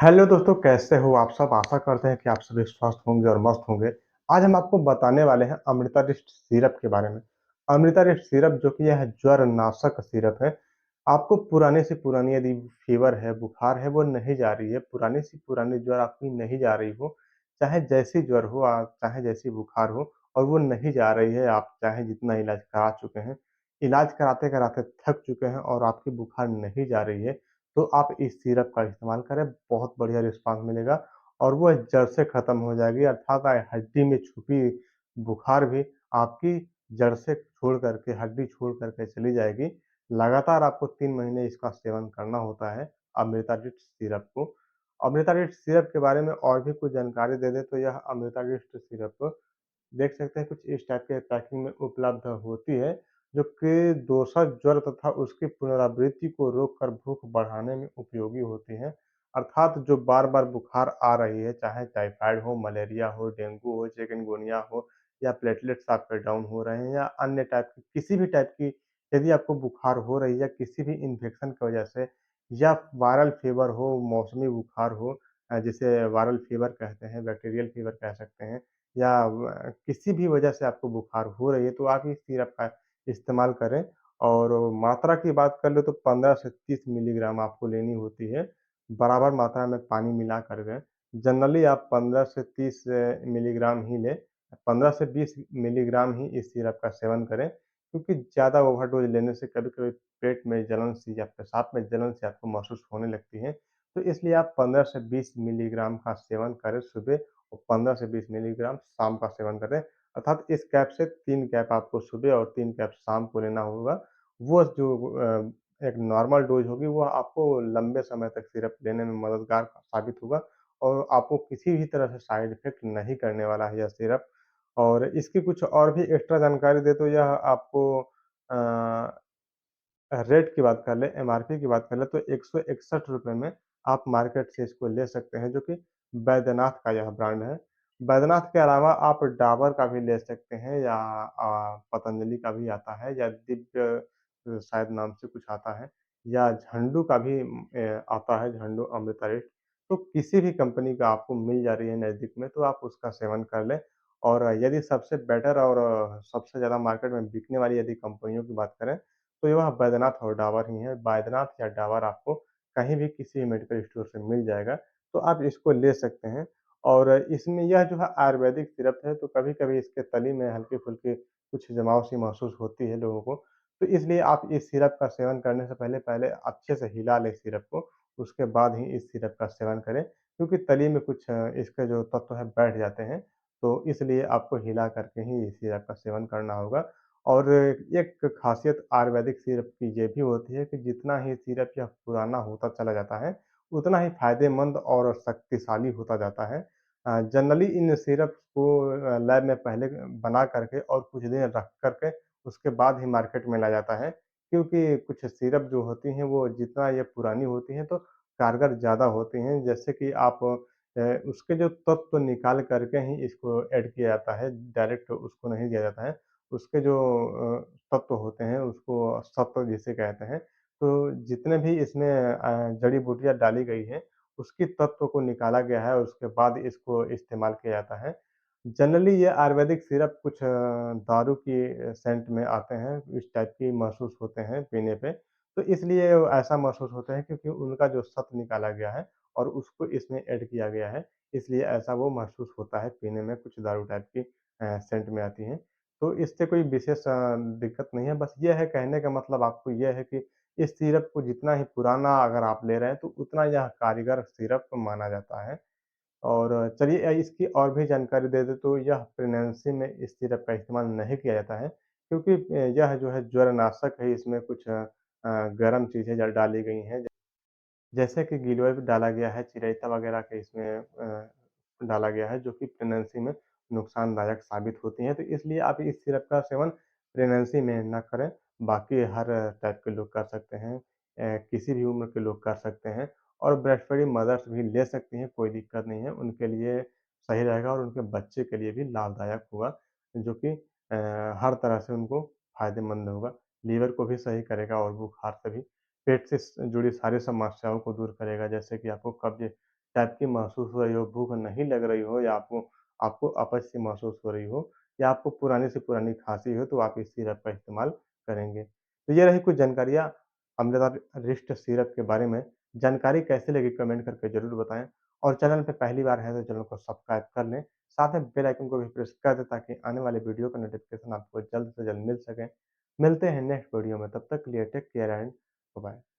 Hello दोस्तों, कैसे हो आप सब? आशा करते हैं कि आप सभी स्वस्थ होंगे और मस्त होंगे। आज हम आपको बताने वाले हैं अमृतारिष्ट सिरप के बारे में। अमृतारिष्ट सिरप जो कि यह ज्वर-नाशक सिरप है। आपको पुराने से पुरानी यदि फ़ीवर है, बुखार है, वो नहीं जा रही है, पुरानी से पुरानी ज्वर आपकी नहीं जा रही हो, चाहे जैसी ज्वर हो चाहे जैसी बुखार हो और वो नहीं जा रही है, आप चाहे जितना इलाज करा चुके हैं, इलाज कराते-कराते थक चुके हैं और आपकी बुखार नहीं जा रही है, तो आप इस सिरप का इस्तेमाल करें, बहुत बढ़िया रिस्पॉन्स मिलेगा और वो जड़ से खत्म हो जाएगी अर्थात हड्डी में छुपी बुखार भी आपकी जड़ से छोड़ करके हड्डी छोड़ करके चली जाएगी। लगातार आपको 3 महीने इसका सेवन करना होता है अमृतारिष्ट सिरप को। अमृतारिष्ट सिरप के बारे में और भी कुछ जानकारी दे दें तो यह अमृतारिष्ट सिरप देख सकते हैं कुछ इस टाइप के पैकिंग में उपलब्ध होती है, जो कि दोषा ज्वर तथा उसकी पुनरावृत्ति को रोककर भूख बढ़ाने में उपयोगी होती हैं। अर्थात जो बार-बार बुखार आ रही है, चाहे टाइफाइड हो, मलेरिया हो, डेंगू हो, चिकनगुनिया हो या प्लेटलेट्स आपके डाउन हो रहे हैं या अन्य टाइप की किसी भी टाइप की यदि आपको बुखार हो रही है या किसी भी इन्फेक्शन की वजह से या वायरल फीवर हो, मौसमी बुखार हो जिसे वायरल फीवर कहते हैं, बैक्टीरियल फीवर कह सकते हैं या किसी भी वजह से आपको बुखार हो रही है, तो आप इस सिरप का इस्तेमाल करें और मात्रा की बात कर लो तो 15 से 30 मिलीग्राम आपको लेनी होती है, बराबर मात्रा में पानी मिला कर के। जनरली आप 15 से 30 मिलीग्राम ही लें, 15 से 20 मिलीग्राम ही इस सिरप का सेवन करें, क्योंकि ज़्यादा ओवरडोज़ लेने से कभी-कभी पेट में जलन सी या पेशाब में जलन सी आपको महसूस होने लगती है। तो इसलिए आप 15 से 20 मिलीग्राम का सेवन करें सुबह और 15 से 20 मिलीग्राम शाम का सेवन करें। अर्थात इस कैप से 3 कैप आपको सुबह और 3 कैप शाम को लेना होगा। वो जो एक नॉर्मल डोज़ होगी वो आपको लंबे समय तक सिरप लेने में मददगार साबित होगा और आपको किसी भी तरह से साइड इफ़ेक्ट नहीं करने वाला है यह सिरप। और इसकी कुछ और भी एक्स्ट्रा जानकारी दें तो यह आपको अ रेट की बात कर लें, एमआरपी की बात कर लें तो ₹161 में आप मार्केट से इसको ले सकते हैं, जो कि बैद्यनाथ का यह ब्रांड है। बैद्यनाथ के अलावा आप डाबर का भी ले सकते हैं या पतंजलि का भी आता है या दिव्य शायद नाम से कुछ आता है या झंडू का भी आता है, झंडू अमृतारिष्ट। तो किसी भी कंपनी का आपको मिल जा रही है नज़दीक में, तो आप उसका सेवन कर लें और यदि सबसे बेटर और सबसे ज़्यादा मार्केट में बिकने वाली यदि कंपनियों की बात करें, तो ये वह बैद्यनाथ और डाबर ही है। बैद्यनाथ या डाबर आपको कहीं भी किसी मेडिकल स्टोर से मिल जाएगा, तो आप इसको ले सकते हैं। और इसमें यह जो है आयुर्वेदिक सिरप है, तो कभी-कभी इसके तली में हल्की-फुल्की कुछ जमाव-सी महसूस होती है लोगों को। तो इसलिए आप इस सिरप का सेवन करने से पहले अच्छे से हिला लें सिरप को, उसके बाद ही इस सिरप का सेवन करें, क्योंकि तली में कुछ इसके जो तत्व हैं बैठ जाते हैं, तो इसलिए आपको हिला करके ही इस सिरप का सेवन करना होगा। और एक ख़ासियत आयुर्वेदिक सिरप की ये भी होती है कि जितना ही सिरप यह पुराना होता चला जाता है, उतना ही फ़ायदेमंद और शक्तिशाली होता जाता है। जनरली इन सिरप्स को लैब में पहले बना करके और कुछ दिन रख कर के उसके बाद ही मार्केट में लाया जाता है, क्योंकि कुछ सिरप जो होती हैं वो जितना ये पुरानी होती हैं तो कारगर ज़्यादा होती हैं। जैसे कि आप उसके जो तत्व निकाल कर के ही इसको ऐड किया जाता है, डायरेक्ट उसको नहीं दिया जाता है। उसके जो तत्व होते हैं उसको सत्व जिसे कहते हैं। तो जितने भी इसमें जड़ी-बूटियाँ डाली गई हैं, उसकी तत्व को निकाला गया है, उसके बाद इसको इस्तेमाल किया जाता है। जनरली ये आयुर्वेदिक सिरप कुछ दारू की सेंट में आते हैं, इस टाइप के महसूस होते हैं पीने पे। तो इसलिए ऐसा महसूस होता है क्योंकि उनका जो सत्व निकाला गया है और उसको इसमें ऐड किया गया है, इसलिए ऐसा वो महसूस होता है पीने में कुछ दारू टाइप की सेंट में आती हैं। तो इससे कोई विशेष दिक्कत नहीं है, बस ये है कहने का मतलब आपको ये है कि इस सिरप को जितना ही पुराना अगर आप ले रहे हैं, तो उतना यह कारीगर सिरप माना जाता है। और चलिए इसकी और भी जानकारी दे दें तो यह प्रेग्नेंसी में इस सिरप का इस्तेमाल नहीं किया जाता है, क्योंकि यह जो है ज्वरनाशक है, इसमें कुछ गरम चीज़ें डाली गई हैं। जैसे कि गिलोय भी डाला गया है, चिरैता वगैरह के इसमें डाला गया है, जो कि प्रेग्नेंसी में नुकसानदायक साबित होती हैं। तो इसलिए आप इस सिरप का सेवन प्रेग्नेंसी में ना करें, बाकी हर टाइप के लोग कर सकते हैं। किसी भी उम्र के लोग कर सकते हैं और ब्रेस्ट फीडिंग मदर्स भी ले सकती हैं, कोई दिक्कत नहीं है। उनके लिए सही रहेगा और उनके बच्चे के लिए भी लाभदायक होगा, जो कि हर तरह से उनको फ़ायदेमंद होगा। लीवर को भी सही करेगा और बुखार से भी पेट से जुड़ी सारी समस्याओं को दूर करेगा, जैसे कि आपको कब्ज़ चाहे आपकी महसूस हो रही हो, भूख नहीं लग रही हो या आपको आपको अपच सी महसूस हो रही हो या आपको पुरानी से पुरानी खाँसी हो, तो आप इस सिरप का इस्तेमाल करेंगे। तो ये रही कुछ जानकारियाँ अमृता रिस्ट सिरप के बारे में। जानकारी कैसी लगी कमेंट करके ज़रूर बताएँ और चैनल पे पहली बार हैं तो चैनल को सब्सक्राइब कर लें। साथ में बेल आइकन को भी प्रेस कर दें ताकि आने वाले वीडियो का नोटिफ़िकेशन आपको जल्द से जल्द मिल सके। मिलते हैं नेक्स्ट वीडियो में, तब तक के लिए टेक केयर एंड बाय-बाय।